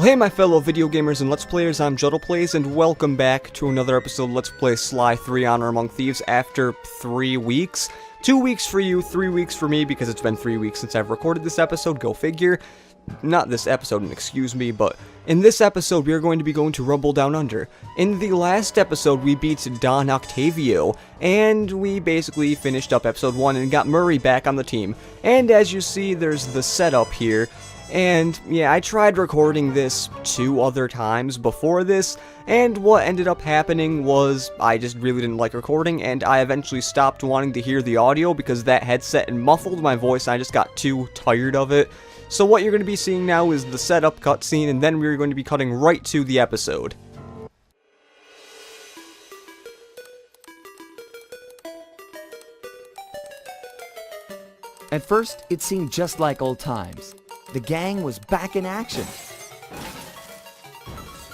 Well, hey my fellow video gamers and Let's Players, I'm JuddlePlays, and welcome back to another episode of Let's Play Sly 3 Honor Among Thieves after 3 weeks. 2 weeks for you, 3 weeks for me, because it's been 3 weeks since I've recorded this episode, go figure. Not this episode, excuse me, but in this episode we are going to be going to Rumble Down Under. In the last episode we beat Don Octavio, and we basically finished up episode 1 and got Murray back on the team. And as you see, there's the setup here. And yeah, I tried recording this 2 other times before this, and what ended up happening was I just really didn't like recording, and I eventually stopped wanting to hear the audio because that headset muffled my voice and I just got too tired of it. So what you're going to be seeing now is the setup cutscene, and then we're going to be cutting right to the episode. At first, it seemed just like old times. The gang was back in action.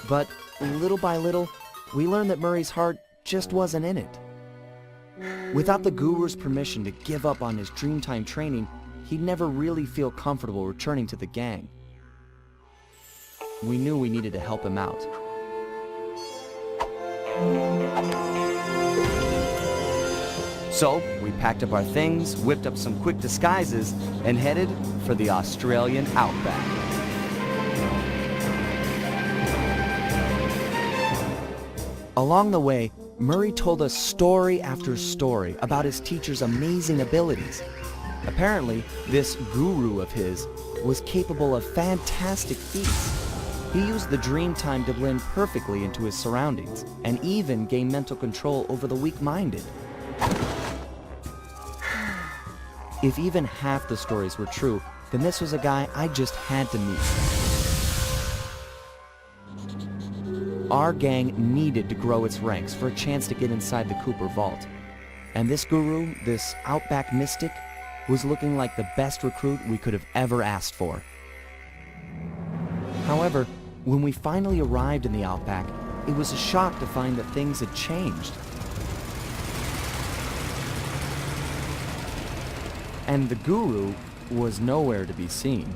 But little by little, we learned that Murray's heart just wasn't in it. Without the Guru's permission to give up on his Dreamtime training, he'd never really feel comfortable returning to the gang. We knew we needed to help him out. So, we packed up our things, whipped up some quick disguises, and headed for the Australian outback. Along the way, Murray told us story after story about his teacher's amazing abilities. Apparently, this guru of his was capable of fantastic feats. He used the Dreamtime to blend perfectly into his surroundings, and even gain mental control over the weak-minded. If even half the stories were true, then this was a guy I just had to meet. Our gang needed to grow its ranks for a chance to get inside the Cooper Vault. And this guru, this outback mystic, was looking like the best recruit we could have ever asked for. However, when we finally arrived in the outback, it was a shock to find that things had changed. And the guru was nowhere to be seen.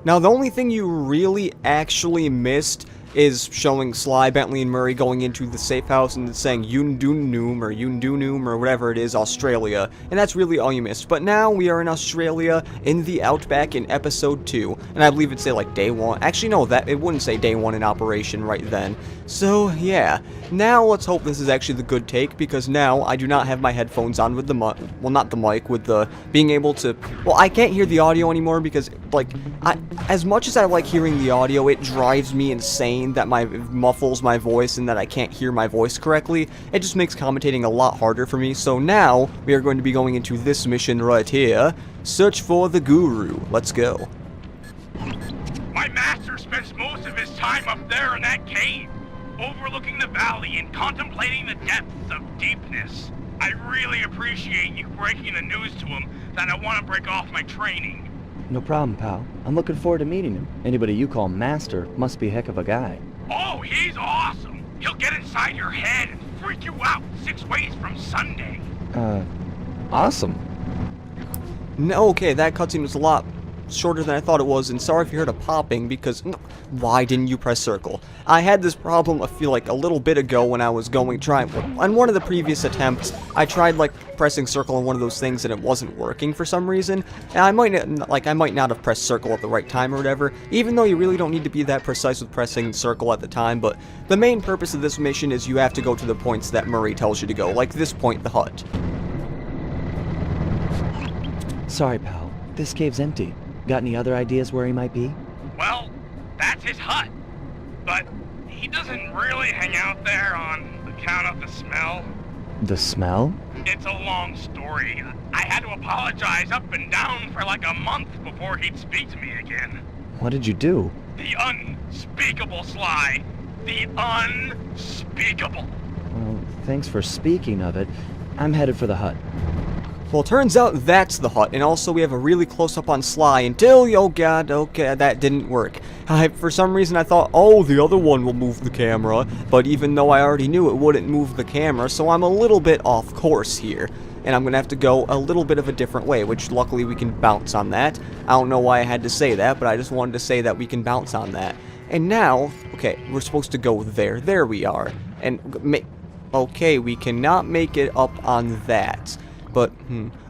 Now, the only thing you really actually missed is showing Sly, Bentley, and Murray going into the safe house and saying Yundunum or whatever it is, Australia. And that's really all you missed. But now we are in Australia, in the Outback, in episode 2. And I believe it'd say like day 1. Actually, no, it wouldn't say day 1 in operation right then. So, yeah. Now let's hope this is actually the good take, because now I do not have my headphones on with the mic. Well, not the mic, with the being able to... Well, I can't hear the audio anymore because, like, as much as I like hearing the audio, it drives me insane that muffles my voice and that I can't hear my voice correctly. It just makes commentating a lot harder for me. So now we are going to be going into this mission right here. Search for the Guru. Let's go. My master spends most of his time up there in that cave, overlooking the valley and contemplating the depths of deepness. I really appreciate you breaking the news to him that I want to break off my training. No problem, pal. I'm looking forward to meeting him. Anybody you call master must be a heck of a guy. Oh, he's awesome! He'll get inside your head and freak you out 6 ways from Sunday. Awesome. No, okay, that cutscene was a lot shorter than I thought it was, and sorry if you heard a popping, because why didn't you press circle? I had this problem, I feel like, a little bit ago when I was on one of the previous attempts. I tried, like, pressing circle on one of those things and it wasn't working for some reason, and I might not have pressed circle at the right time or whatever, even though you really don't need to be that precise with pressing circle at the time. But the main purpose of this mission is you have to go to the points that Murray tells you to go, like this point, the hut. Sorry, pal. This cave's empty. Got any other ideas where he might be? Well, that's his hut. But he doesn't really hang out there on account of the smell. The smell? It's a long story. I had to apologize up and down for like a month before he'd speak to me again. What did you do? The unspeakable, Sly. The unspeakable. Well, thanks for speaking of it. I'm headed for the hut. Well, turns out that's the hut, and also we have a really close-up on Sly until, oh god, okay, that didn't work. For some reason I thought, oh, the other one will move the camera, but even though I already knew it wouldn't move the camera, so I'm a little bit off course here. And I'm going to have to go a little bit of a different way, which luckily we can bounce on that. I don't know why I had to say that, but I just wanted to say that we can bounce on that. And now, okay, we're supposed to go there. There we are. And, okay, we cannot make it up on that. But,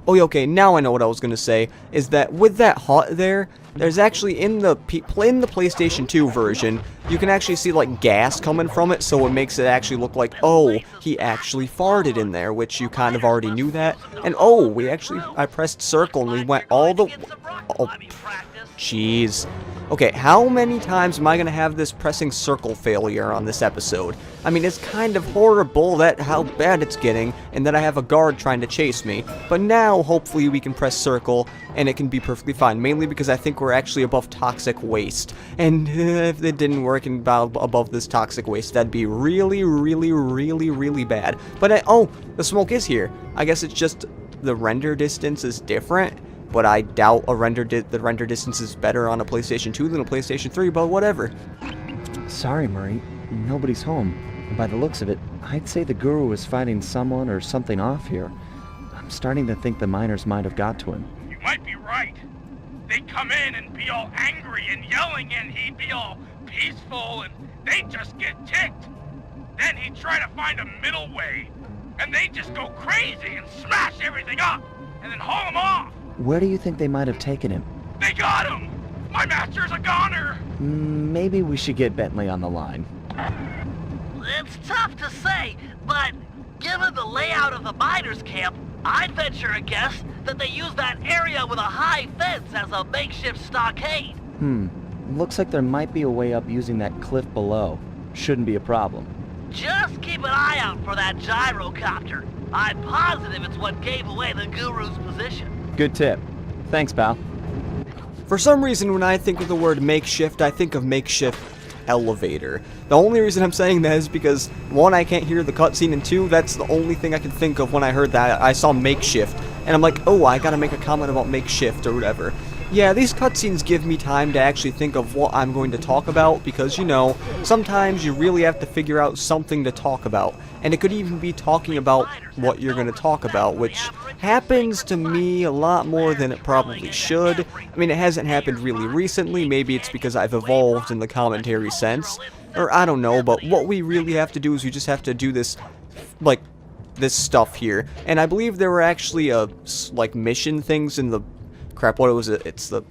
oh yeah, okay, now I know what I was going to say, is that with that hut there, there's actually, in the PlayStation 2 version, you can actually see, like, gas coming from it, so it makes it actually look like, oh, he actually farted in there, which you kind of already knew that. And, oh, I pressed circle and we went all the, oh, jeez. Okay, how many times am I going to have this pressing circle failure on this episode? I mean, it's kind of horrible that how bad it's getting, and that I have a guard trying to chase me. But now, hopefully, we can press circle, and it can be perfectly fine. Mainly because I think we're actually above toxic waste. And if it didn't work above this toxic waste, that'd be really, really, really, really bad. But, oh, the smoke is here. I guess it's just the render distance is different. But I doubt the render distance is better on a PlayStation 2 than a PlayStation 3, but whatever. Sorry, Murray. Nobody's home. And by the looks of it, I'd say the guru is fighting someone or something off here. I'm starting to think the miners might have got to him. You might be right. They'd come in and be all angry and yelling, and he'd be all peaceful, and they'd just get ticked. Then he'd try to find a middle way, and they'd just go crazy and smash everything up, and then haul him off. Where do you think they might have taken him? They got him! My master's a goner! Maybe we should get Bentley on the line. It's tough to say, but given the layout of the miners' camp, I'd venture a guess that they use that area with a high fence as a makeshift stockade. Looks like there might be a way up using that cliff below. Shouldn't be a problem. Just keep an eye out for that gyrocopter. I'm positive it's what gave away the guru's position. Good tip. Thanks, pal. For some reason, when I think of the word makeshift, I think of makeshift elevator. The only reason I'm saying that is because, one, I can't hear the cutscene, and two, that's the only thing I can think of when I heard that. I saw makeshift, and I'm like, oh, I gotta make a comment about makeshift or whatever. Yeah, these cutscenes give me time to actually think of what I'm going to talk about, because, you know, sometimes you really have to figure out something to talk about. And it could even be talking about what you're going to talk about, which happens to me a lot more than it probably should. I mean, it hasn't happened really recently. Maybe it's because I've evolved in the commentary sense. Or I don't know, but what we really have to do is we just have to do this, like, this stuff here. And I believe there were actually, like, mission things in the... Crap, what was it? It's the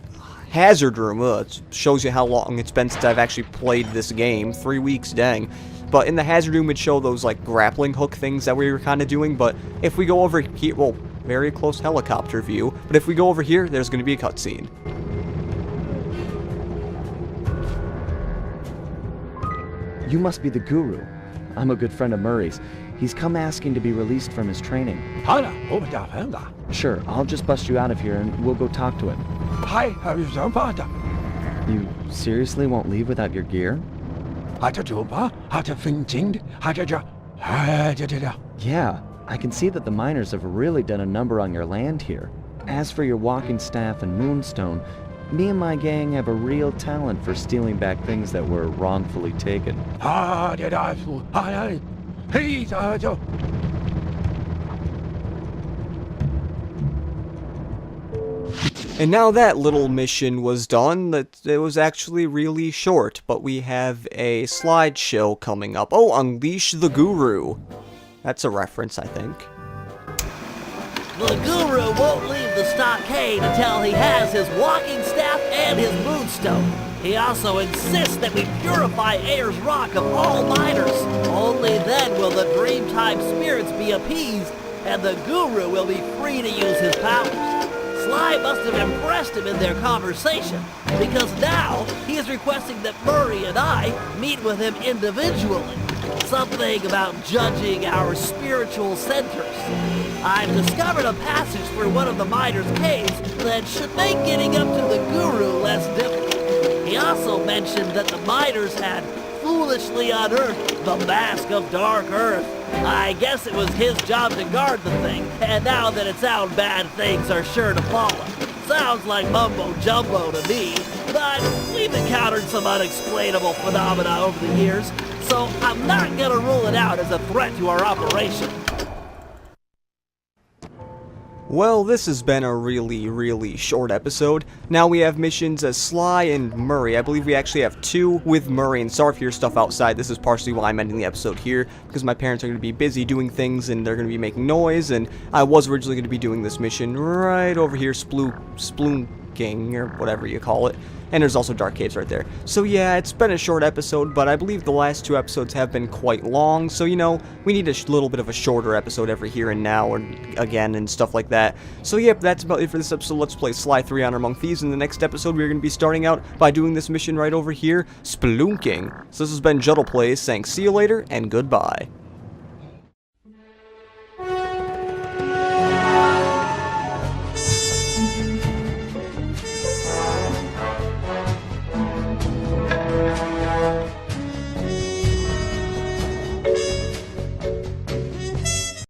hazard room. It shows you how long it's been since I've actually played this game. 3 weeks, dang. But in the hazard room, it'd show those, like, grappling hook things that we were kind of doing. But if we go over here, well, very close helicopter view. But if we go over here, there's going to be a cutscene. You must be the guru. I'm a good friend of Murray's. He's come asking to be released from his training. Sure, I'll just bust you out of here and we'll go talk to him. You seriously won't leave without your gear? Yeah, I can see that the miners have really done a number on your land here. As for your walking staff and moonstone, me and my gang have a real talent for stealing back things that were wrongfully taken. And now that little mission was done, it was actually really short, but we have a slideshow coming up. Oh, Unleash the Guru. That's a reference, I think. The guru won't leave the stockade until he has his walking staff and his moonstone. He also insists that we purify Ayers Rock of all miners. Only then will the Dreamtime spirits be appeased, and the guru will be free to use his powers. Sly must have impressed him in their conversation, because now he is requesting that Murray and I meet with him individually. Something about judging our spiritual centers. I've discovered a passage through one of the miners' caves that should make getting up to the guru less difficult. He also mentioned that the miners had foolishly unearthed the Mask of Dark Earth, I guess it was his job to guard the thing, and now that it's out, bad things are sure to follow. Sounds like mumbo jumbo to me, but we've encountered some unexplainable phenomena over the years, so I'm not gonna rule it out as a threat to our operation. Well, this has been a really short episode. Now we have missions as Sly and Murray. I believe we actually have 2 with Murray, and sorry if you hear stuff outside. This is partially why I'm ending the episode here, because my parents are going to be busy doing things, and they're going to be making noise, and I was originally going to be doing this mission right over here, splunking, or whatever you call it. And there's also dark caves right there. So yeah, it's been a short episode, but I believe the last 2 episodes have been quite long, so you know, we need a little bit of a shorter episode every here and now, or again, and stuff like that. So yep, that's about it for this episode. Let's play Sly 3 Honor Among Thieves. In the next episode, we're going to be starting out by doing this mission right over here, spelunking. So this has been Juttle Plays, saying see you later, and goodbye.